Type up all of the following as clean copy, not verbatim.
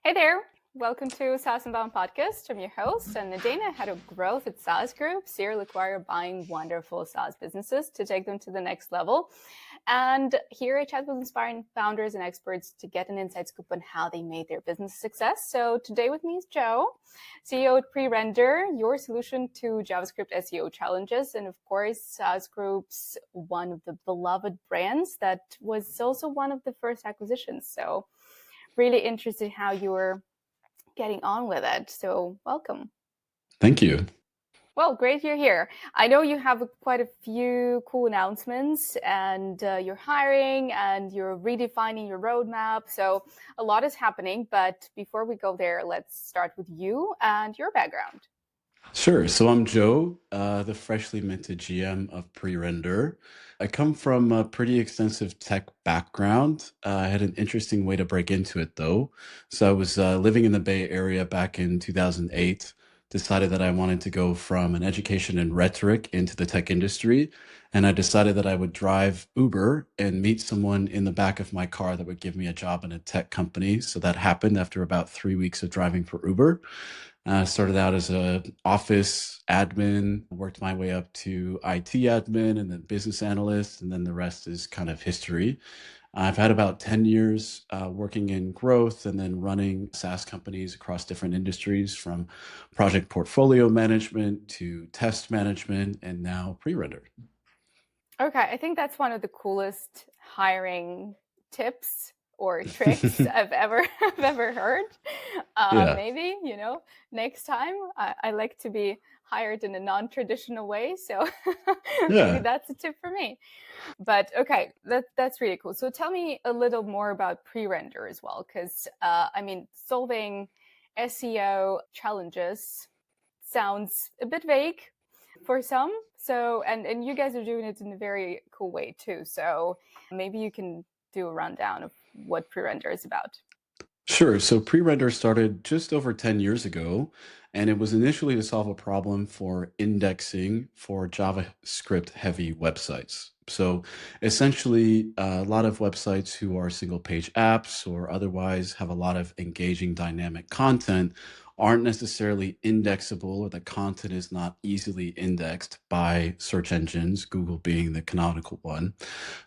Hey there. Welcome to saas.unbound podcast. I'm your host, and Nadeina, head of growth at saas.group. Serial acquirer buying wonderful SaaS businesses to take them to the next level. And here I chat with inspiring founders and experts to get an inside scoop on how they made their business a success. So today with me is Joe, CEO at Prerender, your solution to JavaScript SEO challenges. And of course, saas.group's one of the beloved brands that was also one of the first acquisitions. So really interested how you're getting on with it. So welcome. Thank you. Well, great you're here. I know you have quite a few cool announcements and you're hiring and you're redefining your roadmap. So a lot is happening. But before we go there, let's start with you and your background. Sure. So I'm Joe, the freshly minted GM of Prerender. I come from a pretty extensive tech background. I had an interesting way to break into it, though. So I was living in the Bay Area back in 2008, decided that I wanted to go from an education in rhetoric into the tech industry. And I decided that I would drive Uber and meet someone in the back of my car that would give me a job in a tech company. So that happened after about 3 weeks of driving for Uber. Started out as a office admin, worked my way up to IT admin and then business analyst, and then the rest is kind of history. I've had about 10 years working in growth and then running SaaS companies across different industries, from project portfolio management to test management and now pre-render. Okay, I think that's one of the coolest hiring tips or tricks I've ever heard. Yeah. Maybe, next time I like to be hired in a non-traditional way. So maybe Yeah. that's a tip for me. But okay, that's really cool. So tell me a little more about Prerender as well, because solving SEO challenges sounds a bit vague for some. So, and you guys are doing it in a very cool way too. So maybe you can do a rundown of what Prerender is about. Sure. So pre-render started just over 10 years ago, and it was initially to solve a problem for indexing for JavaScript heavy websites. So essentially, a lot of websites who are single page apps or otherwise have a lot of engaging dynamic content aren't necessarily indexable, or the content is not easily indexed by search engines, Google being the canonical one.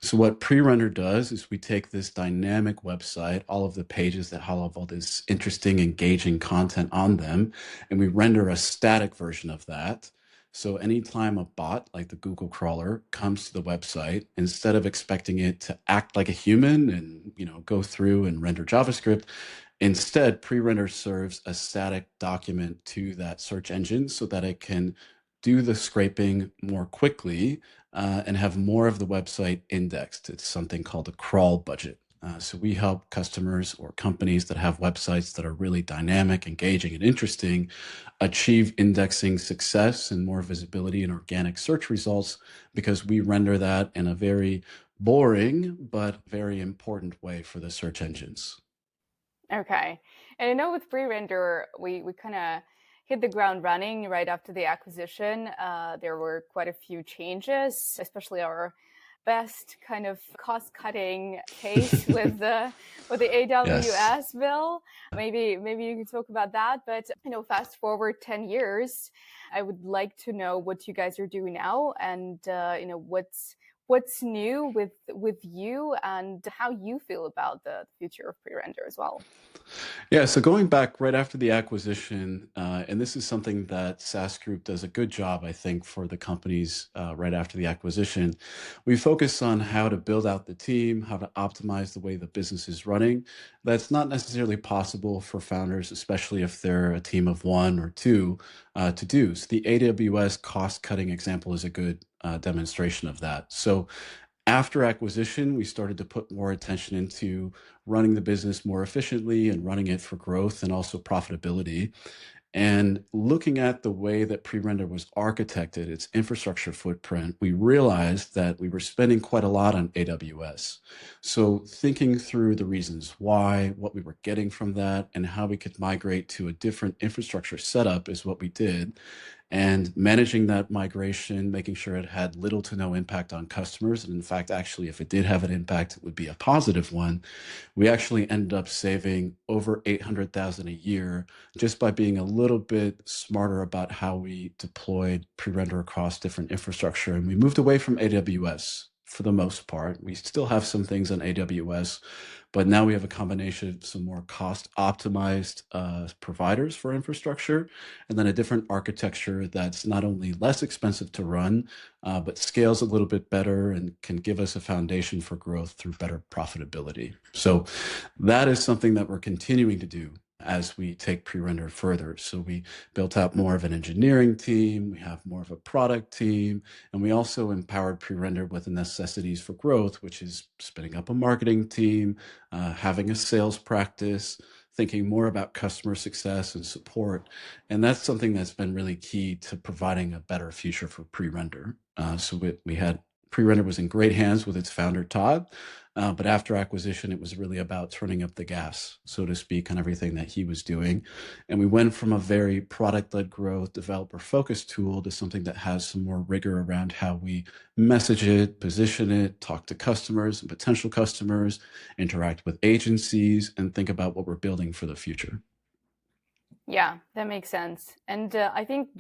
So what pre-render does is we take this dynamic website, all of the pages that have all this interesting, engaging content on them, and we render a static version of that. So anytime a bot like the Google crawler comes to the website, instead of expecting it to act like a human and go through and render JavaScript, instead pre-render serves a static document to that search engine so that it can do the scraping more quickly and have more of the website indexed. It's something called a crawl budget. So we help customers or companies that have websites that are really dynamic, engaging, and interesting achieve indexing success and more visibility in organic search results, because we render that in a very boring but very important way for the search engines. Okay. And I know with Prerender, we kind of hit the ground running right after the acquisition. There were quite a few changes, especially our best kind of cost-cutting case with the Yes. AWS bill. Maybe you can talk about that. But fast forward 10 years, I would like to know what you guys are doing now, and what's new with you and how you feel about the future of Prerender as well. Yeah, so going back right after the acquisition, and this is something that SaaS Group does a good job, I think, for the companies right after the acquisition. We focus on how to build out the team, how to optimize the way the business is running. That's not necessarily possible for founders, especially if they're a team of one or two, to do. So the AWS cost-cutting example is a good demonstration of that. So after acquisition, we started to put more attention into running the business more efficiently and running it for growth and also profitability. And looking at the way that Prerender was architected, its infrastructure footprint, we realized that we were spending quite a lot on AWS. So thinking through the reasons why, what we were getting from that, and how we could migrate to a different infrastructure setup is what we did. and managing that migration, making sure it had little to no impact on customers. And in fact, actually, if it did have an impact, it would be a positive one. We actually ended up saving over 800,000 a year just by being a little bit smarter about how we deployed Prerender across different infrastructure. And we moved away from AWS for the most part. We still have some things on AWS, but now we have a combination of some more cost optimized providers for infrastructure, and then a different architecture that's not only less expensive to run, but scales a little bit better and can give us a foundation for growth through better profitability. So that is something that we're continuing to do as we take Prerender further. So we built out more of an engineering team, we have more of a product team, and we also empowered Prerender with the necessities for growth, which is spinning up a marketing team, having a sales practice, thinking more about customer success and support. And that's something that's been really key to providing a better future for Prerender. So we had Prerender was in great hands with its founder, Todd. But after acquisition, it was really about turning up the gas, so to speak, on everything that he was doing. And we went from a very product-led growth, developer-focused tool to something that has some more rigor around how we message it, position it, talk to customers and potential customers, interact with agencies, and think about what we're building for the future. Yeah, that makes sense. And I think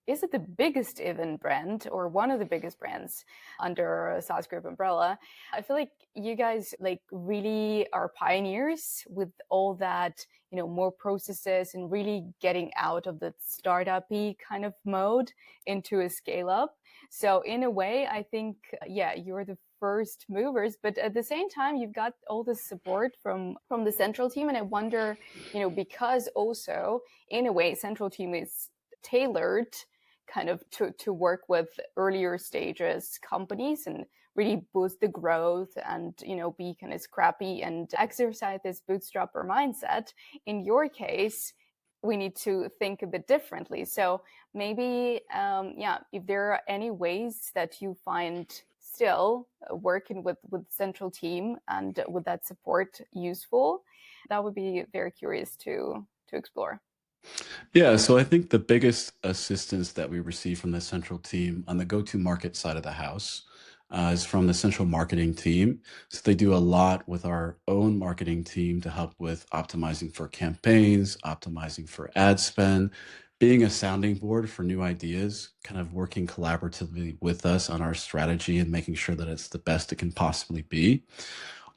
is it the biggest even brand or one of the biggest brands under SaaS Group umbrella? I feel like you guys like really are pioneers with all that, more processes and really getting out of the startup-y kind of mode into a scale up. So in a way, I think, yeah, you're the first movers, but at the same time, you've got all the support from the central team. And I wonder, because also in a way, central team is tailored kind of to work with earlier stages companies and really boost the growth and be kind of scrappy and exercise this bootstrapper mindset. In your case, we need to think a bit differently. So maybe if there are any ways that you find still working with central team and with that support useful, that would be very curious to explore. Yeah, so I think the biggest assistance that we receive from the central team on the go-to-market side of the house is from the central marketing team. So they do a lot with our own marketing team to help with optimizing for campaigns, optimizing for ad spend, being a sounding board for new ideas, kind of working collaboratively with us on our strategy and making sure that it's the best it can possibly be.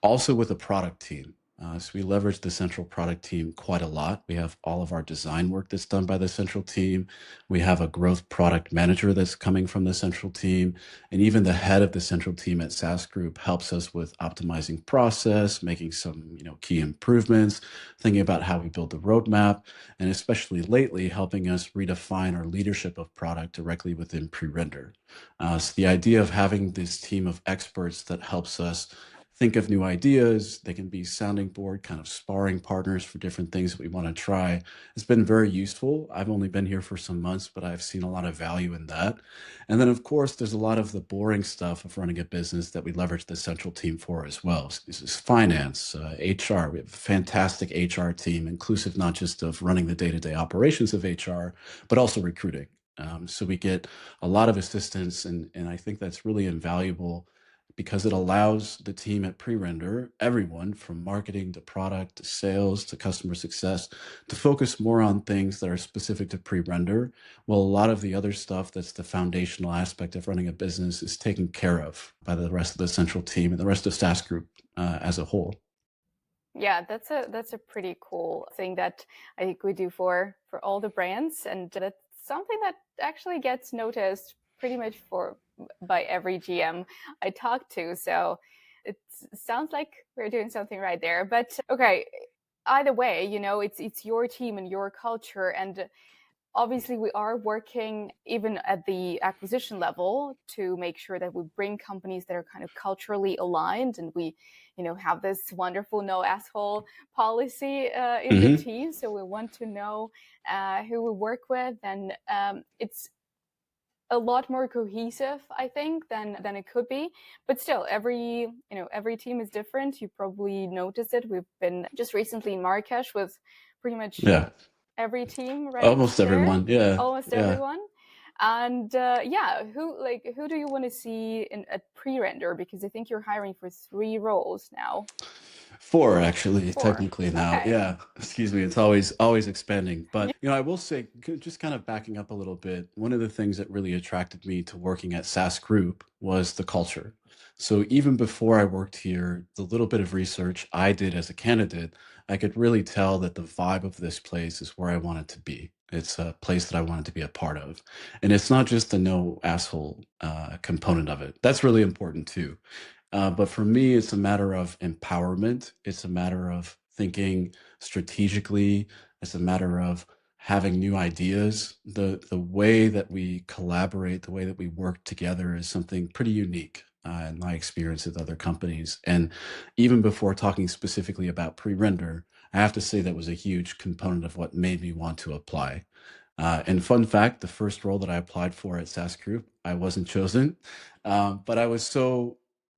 Also with the product team. So we leverage the central product team quite a lot. We have all of our design work that's done by the central team. We have a growth product manager that's coming from the central team. And even the head of the central team at SaaS Group helps us with optimizing process, making some key improvements, thinking about how we build the roadmap, and especially lately helping us redefine our leadership of product directly within Prerender. So the idea of having this team of experts that helps us think of new ideas. They can be sounding board, kind of sparring partners for different things that we want to try. It's been very useful. I've only been here for some months, but I've seen a lot of value in that. And then, of course, there's a lot of the boring stuff of running a business that we leverage the central team for as well. This is finance, HR. We have a fantastic HR team, inclusive not just of running the day-to-day operations of HR, but also recruiting. So we get a lot of assistance, and I think that's really invaluable because it allows the team at Prerender, everyone from marketing to product to sales to customer success, to focus more on things that are specific to Prerender. Well, a lot of the other stuff that's the foundational aspect of running a business is taken care of by the rest of the central team and the rest of SaaS Group as a whole. Yeah, that's a pretty cool thing that I think we do for all the brands, and that's something that actually gets noticed pretty much by every GM I talk to. So it sounds like we're doing something right there. But okay, either way, it's your team and your culture, and obviously we are working even at the acquisition level to make sure that we bring companies that are kind of culturally aligned, and we have this wonderful no asshole policy in the team. So we want to know who we work with, and it's a lot more cohesive, I think, than it could be. But still, every team is different. You probably noticed it. We've been just recently in Marrakesh with pretty much every team ready to Almost share? everyone. Yeah. Almost Yeah. everyone. And yeah, who do you want to see at Prerender? Because I think you're hiring for 3 roles now. 4 actually, 4. technically now. Okay. Yeah. Excuse me. It's always expanding. Yeah. But, I will say, just kind of backing up a little bit, one of the things that really attracted me to working at SaaS Group was the culture. So even before I worked here, the little bit of research I did as a candidate, I could really tell that the vibe of this place is where I wanted to be. It's a place that I wanted to be a part of. And it's not just the no asshole component of it. That's really important too. But for me, it's a matter of empowerment. It's a matter of thinking strategically. It's a matter of having new ideas. The way that we collaborate, the way that we work together is something pretty unique in my experience with other companies. And even before talking specifically about pre-render, I have to say that was a huge component of what made me want to apply. And fun fact, the first role that I applied for at SaaS Group, I wasn't chosen, but I was so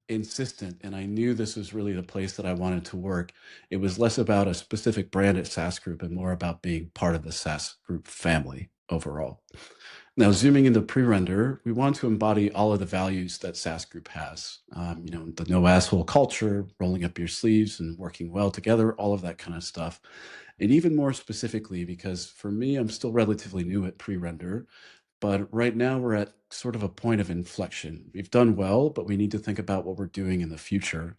insistent and I knew this was really the place that I wanted to work. It was less about a specific brand at SaaS Group and more about being part of the SaaS Group family overall. Now, zooming into pre-render, we want to embody all of the values that SaaS Group has. The no asshole culture, rolling up your sleeves and working well together, all of that kind of stuff. And even more specifically, because for me, I'm still relatively new at pre-render, but right now we're at sort of a point of inflection. We've done well, but we need to think about what we're doing in the future.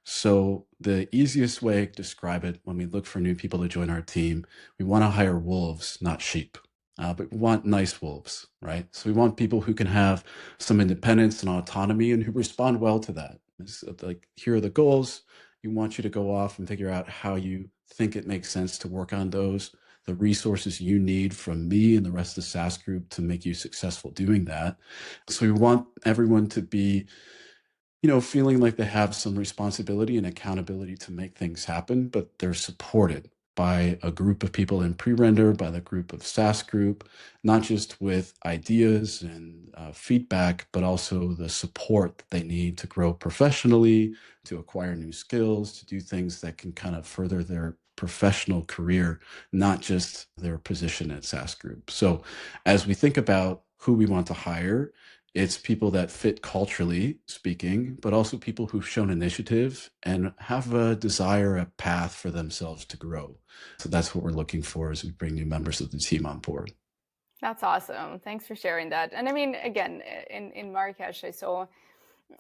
So the easiest way to describe it when we look for new people to join our team, we want to hire wolves, not sheep. But we want nice wolves, right? So we want people who can have some independence and autonomy and who respond well to that. It's like, here are the goals. We want you to go off and figure out how you think it makes sense to work on those, the resources you need from me and the rest of the SaaS group to make you successful doing that. So we want everyone to be, feeling like they have some responsibility and accountability to make things happen, but they're supported by a group of people in pre-render, by the group of SaaS group, not just with ideas and feedback, but also the support that they need to grow professionally, to acquire new skills, to do things that can kind of further their professional career, not just their position at SaaS group. So as we think about who we want to hire, it's people that fit culturally speaking, but also people who've shown initiative and have a desire, a path for themselves to grow. So that's what we're looking for as we bring new members of the team on board. That's awesome. Thanks for sharing that. And I mean, again, in Marrakesh, I saw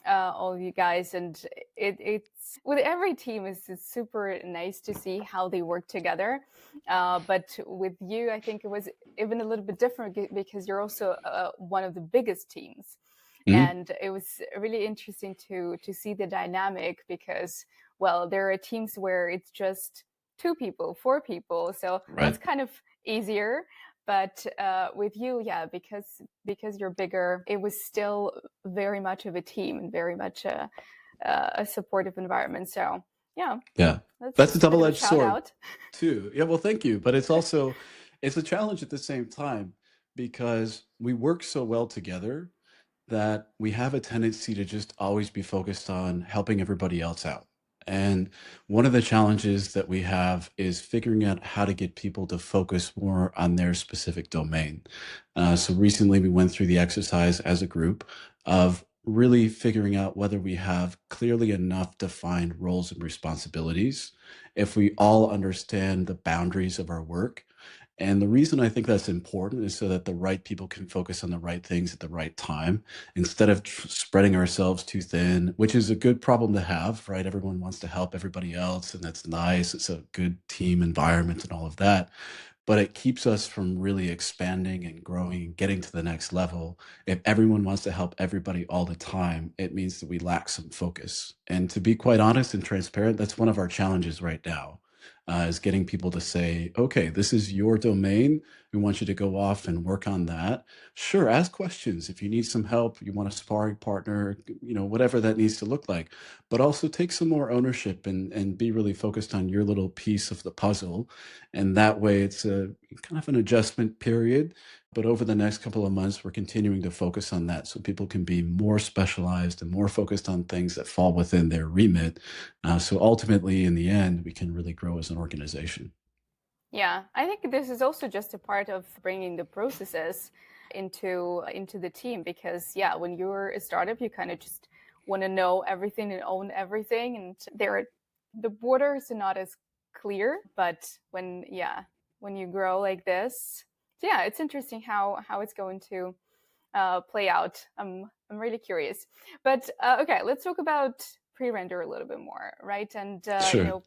all of you guys, and it's with every team it's super nice to see how they work together. But with you, I think it was even a little bit different because you're also one of the biggest teams, Mhm. and it was really interesting to see the dynamic because, well, there are teams where it's just 2 people, 4 people, so that's Right. kind of easier. But with you, yeah, because you're bigger, it was still very much of a team and very much a supportive environment. So yeah, Yeah. That's a that's a bit of a double-edged shout sword out. too. Yeah, well, thank you. But it's also it's a challenge at the same time because we work so well together that we have a tendency to just always be focused on helping everybody else out. And one of the challenges that we have is figuring out how to get people to focus more on their specific domain. So recently we went through the exercise as a group of really figuring out whether we have clearly enough defined roles and responsibilities, if we all understand the boundaries of our work. And the reason I think that's important is so that the right people can focus on the right things at the right time instead of spreading ourselves too thin, which is a good problem to have, right? Everyone wants to help everybody else, and that's nice. It's a good team environment and all of that. But it keeps us from really expanding and growing and getting to the next level. If everyone wants to help everybody all the time, it means that we lack some focus. And to be quite honest and transparent, that's one of our challenges right now. Is getting people to say, okay, this is your domain. We want you to go off and work on that. Sure, ask questions. If you need some help, you want a sparring partner, whatever that needs to look like. But also take some more ownership and be really focused on your little piece of the puzzle. And that way it's a kind of an adjustment period. But over the next couple of months, we're continuing to focus on that so people can be more specialized and more focused on things that fall within their remit. So ultimately, in the end, we can really grow as an organization. Yeah, I think this is also just a part of bringing the processes into the team because yeah, when you're a startup, you kind of just want to know everything and own everything, and the borders are not as clear. But when you grow like this, yeah, it's interesting how it's going to play out. I'm really curious. But okay, let's talk about pre-render a little bit more, right? And Sure.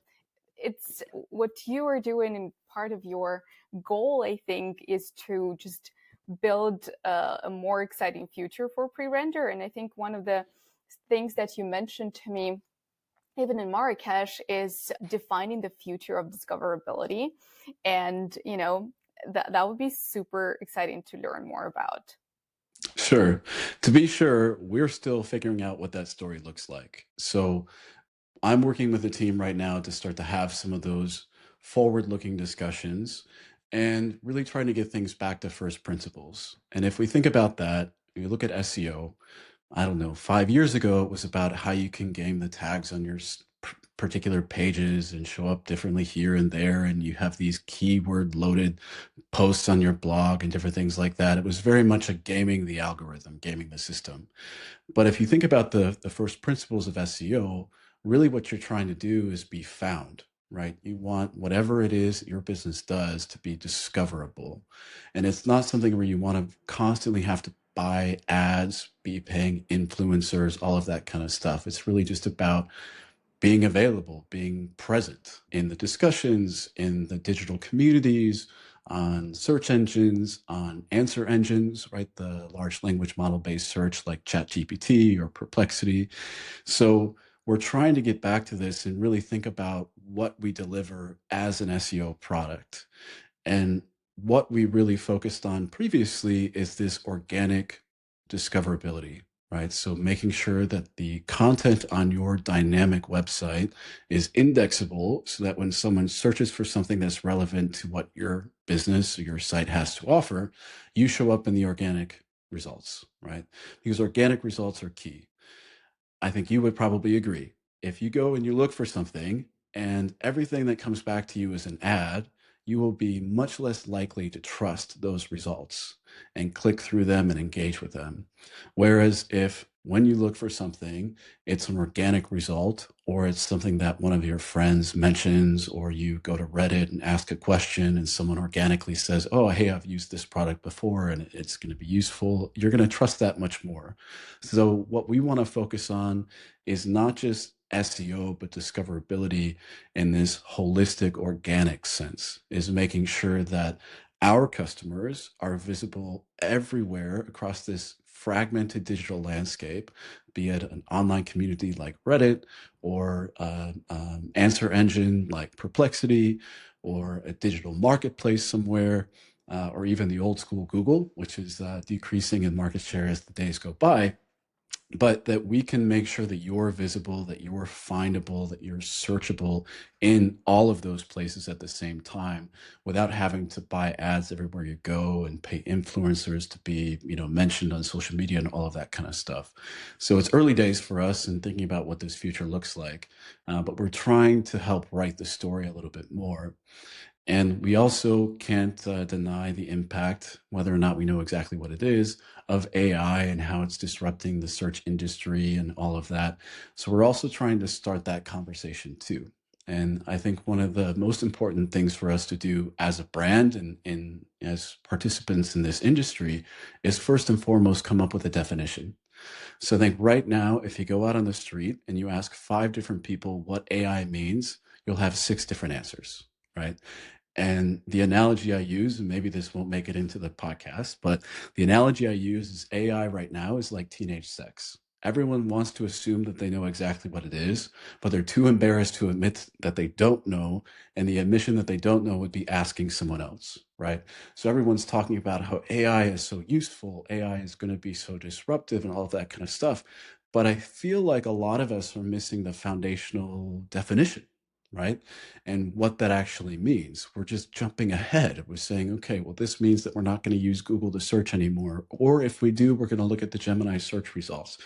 it's what you are doing, and part of your goal, I think, is to just build a more exciting future for pre-render. And I think one of the things that you mentioned to me even in Marrakesh is defining the future of discoverability, and that would be super exciting to learn more about. Sure. To be sure, we're still figuring out what that story looks like. So I'm working with a team right now to start to have some of those forward-looking discussions and really trying to get things back to first principles. And if we think about that, you look at SEO, I don't know, 5 years ago, it was about how you can game the tags on your particular pages and show up differently here and there. And you have these keyword loaded posts on your blog and different things like that. It was very much a gaming the algorithm, gaming the system. But if you think about the first principles of SEO, really what you're trying to do is be found, right? You want whatever it is your business does to be discoverable. And it's not something where you want to constantly have to buy ads, be paying influencers, all of that kind of stuff. It's really just about being available, being present in the discussions, in the digital communities, on search engines, on answer engines, right? The large language model based search like ChatGPT or Perplexity. So we're trying to get back to this and really think about what we deliver as an SEO product. And what we really focused on previously is this organic discoverability, right? So making sure that the content on your dynamic website is indexable so that when someone searches for something that's relevant to what your business or your site has to offer, you show up in the organic results, right? Because organic results are key. I think you would probably agree. If you go and you look for something and everything that comes back to you is an ad, you will be much less likely to trust those results and click through them and engage with them. Whereas if when you look for something, it's an organic result, or it's something that one of your friends mentions, or you go to Reddit and ask a question and someone organically says, oh, hey, I've used this product before and it's going to be useful, you're going to trust that much more. So what we want to focus on is not just SEO, but discoverability in this holistic, organic sense, is making sure that our customers are visible everywhere across this fragmented digital landscape, be it an online community like Reddit or answer engine like Perplexity or a digital marketplace somewhere. Or even the old school Google, which is decreasing in market share as the days go by, but that we can make sure that you're visible, that you're findable, that you're searchable in all of those places at the same time without having to buy ads everywhere you go and pay influencers to be, mentioned on social media and all of that kind of stuff. So it's early days for us in thinking about what this future looks like, but we're trying to help write the story a little bit more. And we also can't deny the impact, whether or not we know exactly what it is, of AI and how it's disrupting the search industry and all of that. So we're also trying to start that conversation too. And I think one of the most important things for us to do as a brand and as participants in this industry is first and foremost come up with a definition. So I think right now, if you go out on the street and you ask 5 different people what AI means, you'll have 6 different answers, right? And the analogy I use, and maybe this won't make it into the podcast, but the analogy I use is AI right now is like teenage sex. Everyone wants to assume that they know exactly what it is, but they're too embarrassed to admit that they don't know. And the admission that they don't know would be asking someone else, right? So everyone's talking about how AI is so useful, AI is going to be so disruptive, and all of that kind of stuff. But I feel like a lot of us are missing the foundational definition, right? And what that actually means. We're just jumping ahead. We're saying, okay, well, this means that we're not going to use Google to search anymore. Or if we do, we're going to look at the Gemini search results.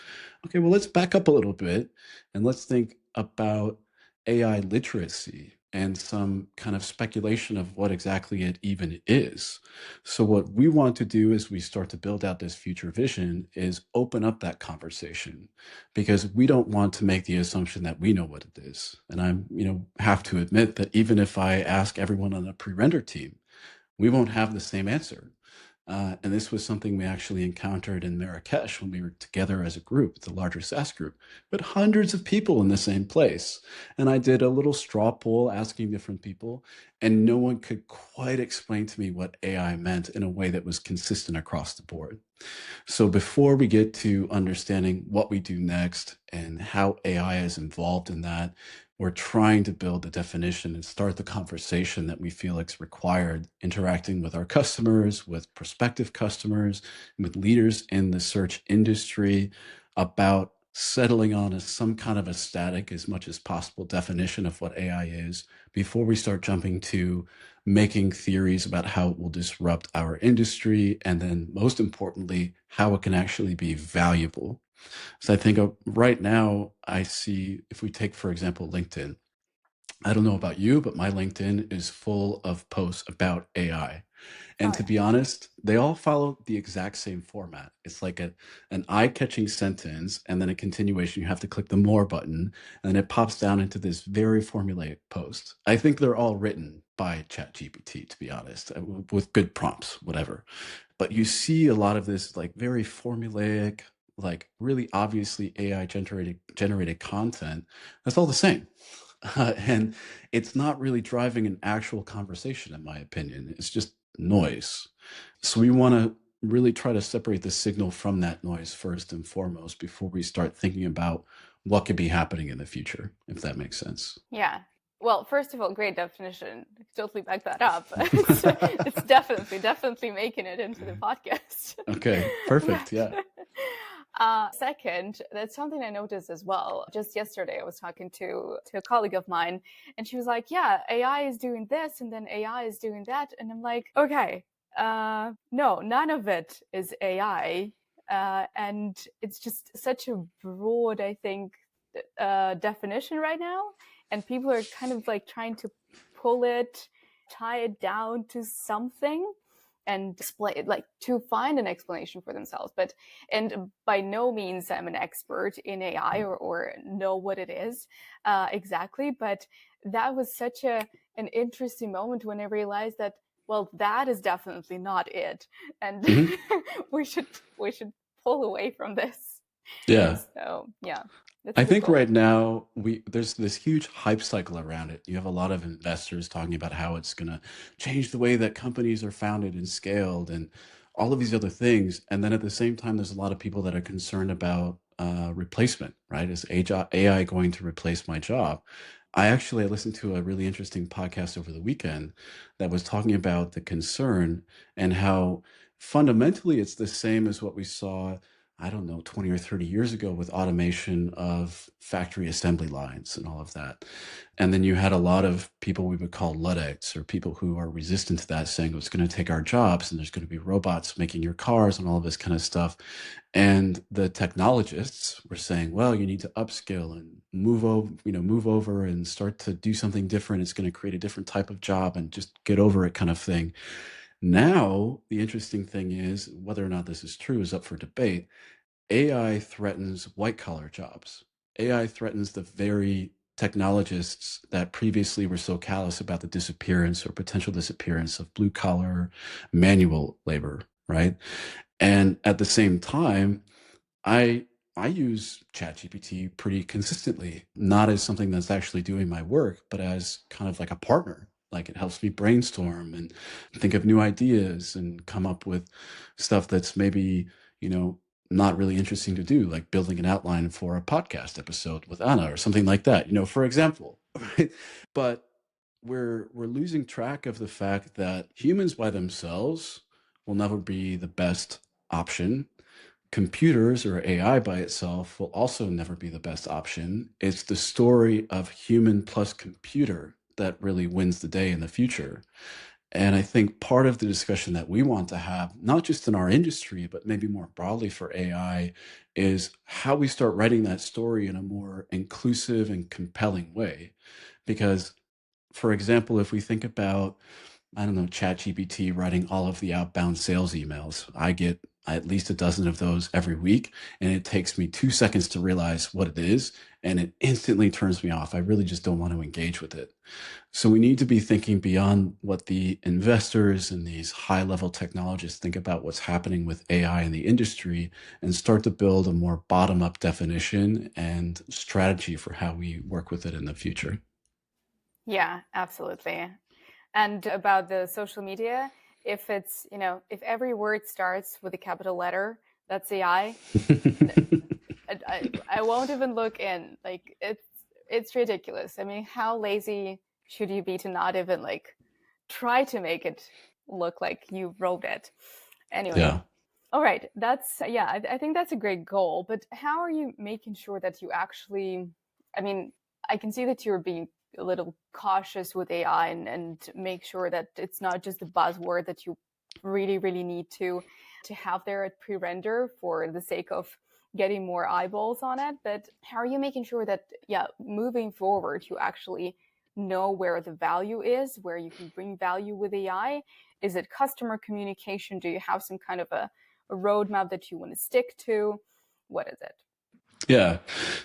Okay, well, let's back up a little bit and let's think about AI literacy, and some kind of speculation of what exactly it even is. So what we want to do as we start to build out this future vision is open up that conversation, because we don't want to make the assumption that we know what it is. And have to admit that even if I ask everyone on the Prerender team, we won't have the same answer. And this was something we actually encountered in Marrakesh when we were together as a group, the larger SaaS group, but hundreds of people in the same place. And I did a little straw poll asking different people, and no one could quite explain to me what AI meant in a way that was consistent across the board. So before we get to understanding what we do next and how AI is involved in that, we're trying to build the definition and start the conversation that we feel is required, interacting with our customers, with prospective customers, with leaders in the search industry, about settling on some kind of a static, as much as possible, definition of what AI is before we start jumping to making theories about how it will disrupt our industry, and then most importantly, how it can actually be valuable. So I think right now I see, if we take, for example, LinkedIn, I don't know about you, but my LinkedIn is full of posts about AI. Oh And to yeah. be honest, they all follow the exact same format. It's like an eye-catching sentence and then a continuation. You have to click the more button, and then it pops down into this very formulaic post. I think they're all written by ChatGPT, to be honest, with good prompts, whatever. But you see a lot of this like very formulaic, like really obviously AI generated content. That's all the same. And it's not really driving an actual conversation, in my opinion. It's just noise. So we want to really try to separate the signal from that noise first and foremost before we start thinking about what could be happening in the future, if that makes sense. Yeah. Well, first of all, great definition. Totally back that up. It's definitely making it into the podcast. Okay, perfect. But Yeah. second, that's something I noticed as well. Just yesterday, I was talking to a colleague of mine, and she was like, "Yeah, AI is doing this, and then AI is doing that," and I'm like, "Okay, no, none of it is AI." And it's just such a broad, I think, definition right now, and people are kind of like trying to pull it, tie it down to something, and explain, like, to find an explanation for themselves. But and by no means I'm an expert in AI, or know what it is exactly. But that was such an interesting moment when I realized that, well, that is definitely not it, and Hmm. we should pull away from this. Yeah. So yeah, that's I pretty think cool. right now there's this huge hype cycle around it. You have a lot of investors talking about how it's going to change the way that companies are founded and scaled and all of these other things. And then at the same time, there's a lot of people that are concerned about replacement, right? Is AI going to replace my job? I listened to a really interesting podcast over the weekend that was talking about the concern and how fundamentally it's the same as what we saw, I don't know, 20 or 30 years ago with automation of factory assembly lines and all of that. And then you had a lot of people we would call Luddites, or people who are resistant to that, saying, oh, it's going to take our jobs and there's going to be robots making your cars and all of this kind of stuff. And the technologists were saying, well, you need to upskill and move over and start to do something different. It's going to create a different type of job and just get over it, kind of thing. Now, the interesting thing is, whether or not this is true is up for debate. AI threatens white collar jobs. AI threatens the very technologists that previously were so callous about the disappearance or potential disappearance of blue collar manual labor, right? And at the same time, I I use ChatGPT pretty consistently, not as something that's actually doing my work, but as kind of like a partner. Like it helps me brainstorm and think of new ideas and come up with stuff that's maybe, you know, not really interesting to do, like building an outline for a podcast episode with Anna or something like that, for example. Right? But we're losing track of the fact that humans by themselves will never be the best option. Computers or AI by itself will also never be the best option. It's the story of human plus computer that really wins the day in the future. And I think part of the discussion that we want to have, not just in our industry, but maybe more broadly for AI, is how we start writing that story in a more inclusive and compelling way. Because for example, if we think about, I don't know, ChatGPT writing all of the outbound sales emails, I get at least a dozen of those every week, and it takes me 2 seconds to realize what it is, and it instantly turns me off. I really just don't want to engage with it. So we need to be thinking beyond what the investors and these high level technologists think about what's happening with AI in the industry and start to build a more bottom up definition and strategy for how we work with it in the future. Yeah, absolutely. And about the social media, if it's, if every word starts with a capital letter, that's AI. I won't even look in. Like it's ridiculous. I mean, how lazy should you be to not even like try to make it look like you wrote it? Anyway, Yeah. all right. That's yeah. I think that's a great goal. But how are you making sure that you actually? I mean, I can see that you're being a little cautious with AI and make sure that it's not just a buzzword that you really really need to have there at Prerender for the sake of getting more eyeballs on it. But how are you making sure that yeah, moving forward, you actually know where the value is, where you can bring value with AI? Is it customer communication? Do you have some kind of a roadmap that you want to stick to? What is it? Yeah.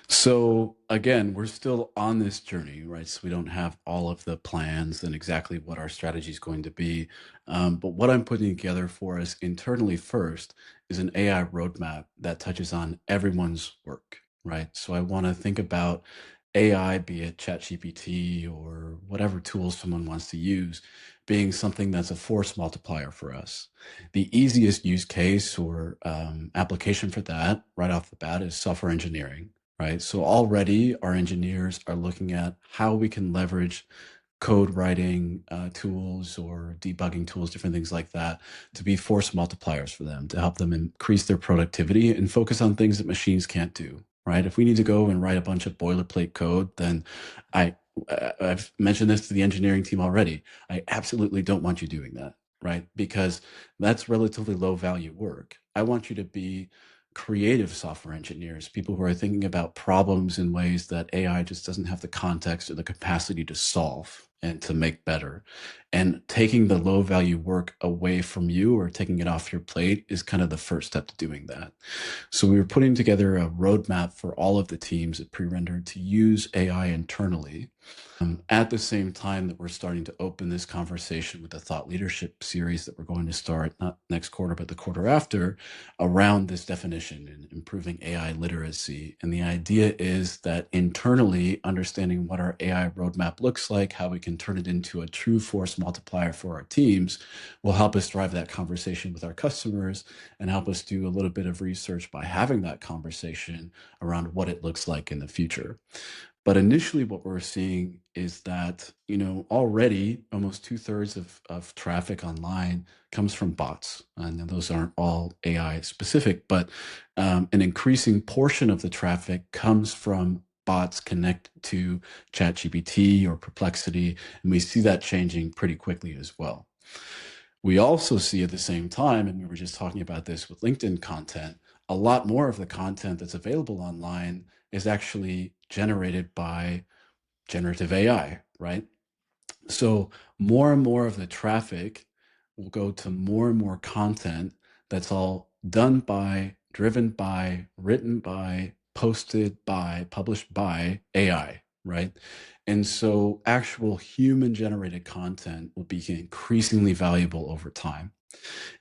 So again, we're still on this journey, right? So we don't have all of the plans and exactly what our strategy is going to be. But what I'm putting together for us internally first is an AI roadmap that touches on everyone's work, right? So I want to think about AI, be it ChatGPT or whatever tools someone wants to use, being something that's a force multiplier for us. The easiest use case or application for that right off the bat is software engineering, right? So already our engineers are looking at how we can leverage code writing tools or debugging tools, different things like that, to be force multipliers for them, to help them increase their productivity and focus on things that machines can't do, right? If we need to go and write a bunch of boilerplate code, then I, I've mentioned this to the engineering team already. I absolutely don't want you doing that, right? Because that's relatively low value work. I want you to be creative software engineers, people who are thinking about problems in ways that AI just doesn't have the context or the capacity to solve and to make better. And taking the low value work away from you or taking it off your plate is kind of the first step to doing that. So we were putting together a roadmap for all of the teams at Prerender to use AI internally at the same time that we're starting to open this conversation with the thought leadership series that we're going to start, not next quarter, but the quarter after, around this definition and improving AI literacy. And the idea is that internally, understanding what our AI roadmap looks like, how we can turn it into a true force multiplier for our teams, will help us drive that conversation with our customers and help us do a little bit of research by having that conversation around what it looks like in the future. But initially, what we're seeing is that, already almost two-thirds of traffic online comes from bots. And those aren't all AI specific, but an increasing portion of the traffic comes from bots connected to ChatGPT or Perplexity. And we see that changing pretty quickly as well. We also see at the same time, and we were just talking about this with LinkedIn content, a lot more of the content that's available online is actually generated by generative AI, right? So more and more of the traffic will go to more and more content that's all done by, driven by, written by, posted by, published by AI, right? And so actual human generated content will be increasingly valuable over time.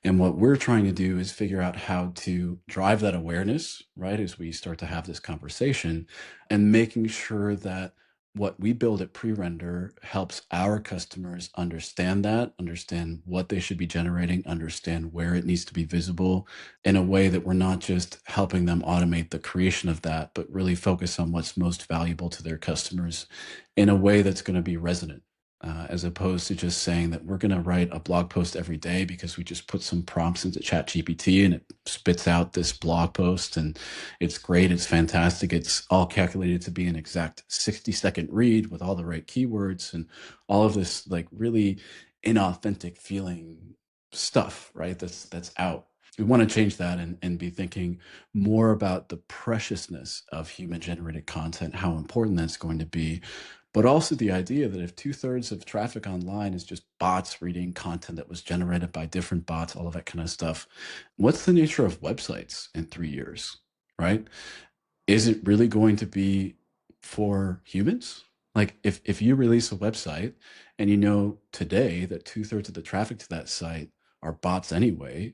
And what we're trying to do is figure out how to drive that awareness, right, as we start to have this conversation, and making sure that what we build at Prerender helps our customers understand that, understand what they should be generating, understand where it needs to be visible in a way that we're not just helping them automate the creation of that, but really focus on what's most valuable to their customers in a way that's going to be resonant as opposed to just saying that we're going to write a blog post every day because we just put some prompts into ChatGPT and it spits out this blog post and it's great, it's fantastic, it's all calculated to be an exact 60-second read with all the right keywords and all of this like really inauthentic feeling stuff, right? That's out. We want to change that and be thinking more about the preciousness of human generated content, how important that's going to be, but also the idea that if 2/3 of traffic online is just bots reading content that was generated by different bots, all of that kind of stuff, what's the nature of websites in 3 years, right? Is it really going to be for humans? Like if you release a website and you know today that 2/3 of the traffic to that site are bots anyway,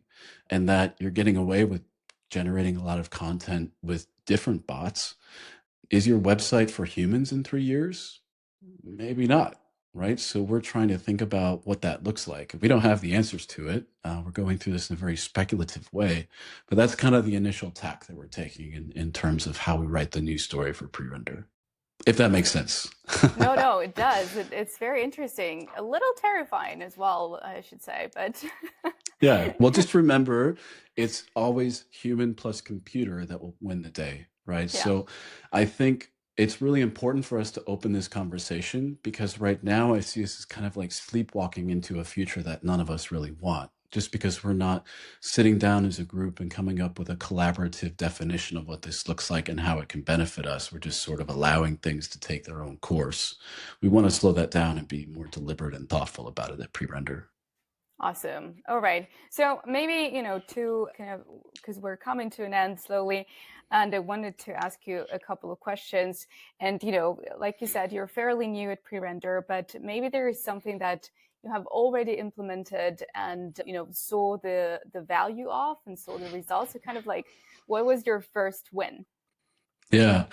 and that you're getting away with generating a lot of content with different bots, is your website for humans in 3 years? Maybe not, right? So we're trying to think about what that looks like. We don't have the answers to it. We're going through this in a very speculative way, but that's kind of the initial tack that we're taking in terms of how we write the news story for Prerender, if that makes sense. No, no, it does. It's very interesting. A little terrifying as well, I should say, but Yeah. Well, just remember, it's always human plus computer that will win the day, right? yeah. So I think it's really important for us to open this conversation because right now I see us as kind of like sleepwalking into a future that none of us really want, just because we're not sitting down as a group and coming up with a collaborative definition of what this looks like and how it can benefit us. We're just sort of allowing things to take their own course. We want to slow that down and be more deliberate and thoughtful about it at Prerender. Awesome. All right. So maybe, to kind of, because we're coming to an end slowly, and I wanted to ask you a couple of questions. And, like you said, you're fairly new at Prerender, but maybe there is something that you have already implemented and, saw the value of and saw the results. So kind of like, what was your first win? Yeah,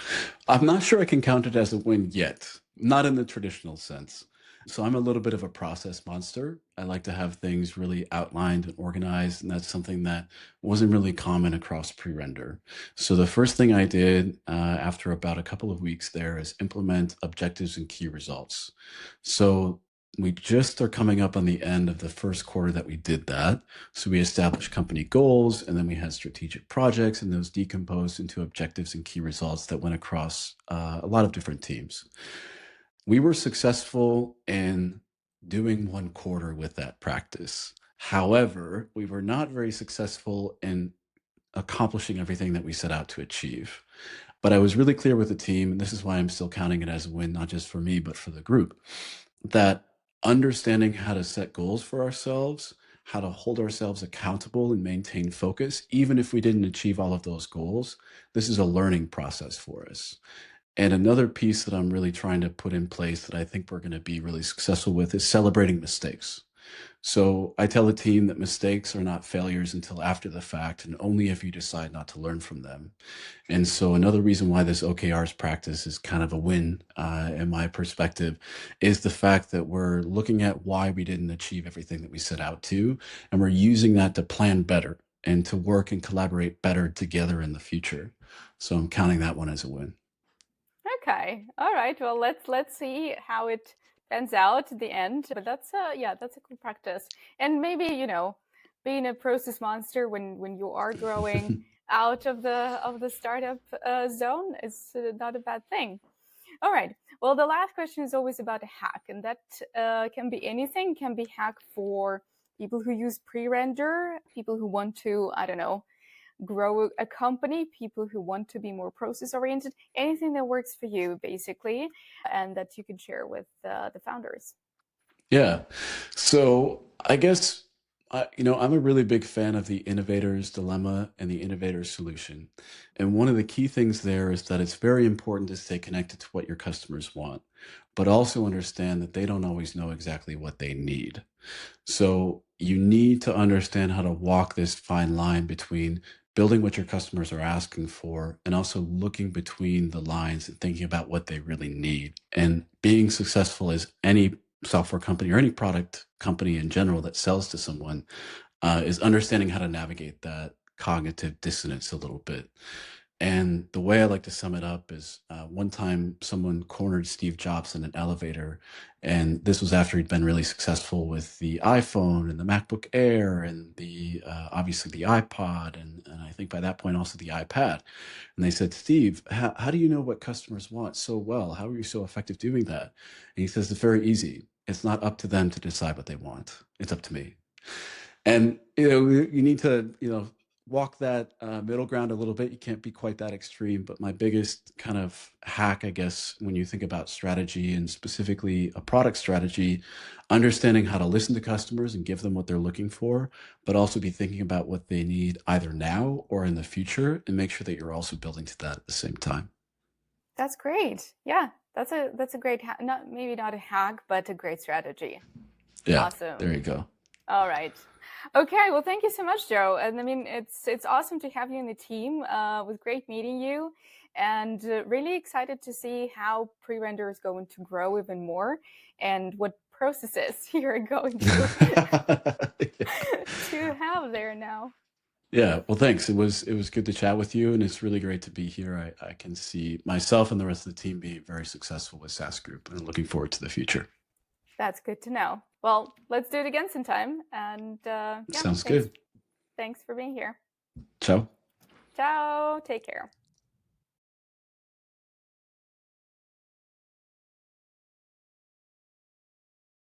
I'm not sure I can count it as a win yet, not in the traditional sense. So I'm a little bit of a process monster. I like to have things really outlined and organized, and that's something that wasn't really common across pre-render. So the first thing I did after about a couple of weeks there is implement objectives and key results. So we just are coming up on the end of the first quarter that we did that. So we established company goals, and then we had strategic projects, and those decomposed into objectives and key results that went across a lot of different teams. We were successful in doing 1 quarter with that practice. However, we were not very successful in accomplishing everything that we set out to achieve. But I was really clear with the team, and this is why I'm still counting it as a win, not just for me, but for the group, that understanding how to set goals for ourselves, how to hold ourselves accountable and maintain focus, even if we didn't achieve all of those goals, this is a learning process for us. And another piece that I'm really trying to put in place that I think we're going to be really successful with is celebrating mistakes. So I tell the team that mistakes are not failures until after the fact, and only if you decide not to learn from them. And so another reason why this OKRs practice is kind of a win, in my perspective, is the fact that we're looking at why we didn't achieve everything that we set out to, and we're using that to plan better and to work and collaborate better together in the future. So I'm counting that one as a win. Okay. All right. Well, let's see how it pans out at the end. But that's that's a cool practice. And maybe, being a process monster when you are growing out of the startup zone is not a bad thing. All right. Well, the last question is always about a hack, and that can be anything. Can be hack for people who use pre-render, people who want to, I don't know, grow a company, people who want to be more process oriented, anything that works for you, basically, and that you can share with the founders. Yeah. So I guess, I'm a really big fan of the innovator's dilemma and the innovator's solution. And one of the key things there is that it's very important to stay connected to what your customers want, but also understand that they don't always know exactly what they need. So you need to understand how to walk this fine line between building what your customers are asking for and also looking between the lines and thinking about what they really need. And being successful as any software company or any product company in general that sells to someone is understanding how to navigate that cognitive dissonance a little bit. And the way I like to sum it up is one time someone cornered Steve Jobs in an elevator. And this was after he'd been really successful with the iPhone and the MacBook Air and the obviously the iPod. And I think by that point also the iPad. And they said, Steve, how do you know what customers want so well? How are you so effective doing that? And he says, it's very easy. It's not up to them to decide what they want. It's up to me. And you need to walk that middle ground a little bit. You can't be quite that extreme, but my biggest kind of hack, I guess, when you think about strategy and specifically a product strategy, understanding how to listen to customers and give them what they're looking for, but also be thinking about what they need either now or in the future, and make sure that you're also building to that at the same time. That's great. Yeah, that's a great not maybe not a hack, but a great strategy. Yeah, there Awesome. you go. All right. Okay. Well, thank you so much, Joe. And I mean, it's awesome to have you in the team. It was great meeting you, and really excited to see how Prerender is going to grow even more, and what processes you're going to have there now. Yeah, well, thanks. It was good to chat with you, and it's really great to be here. I can see myself and the rest of the team being very successful with SaaS Group, and looking forward to the future. That's good to know. Well, let's do it again sometime. And yeah, Sounds thanks. good. Thanks for being here. Ciao. Ciao. Take care.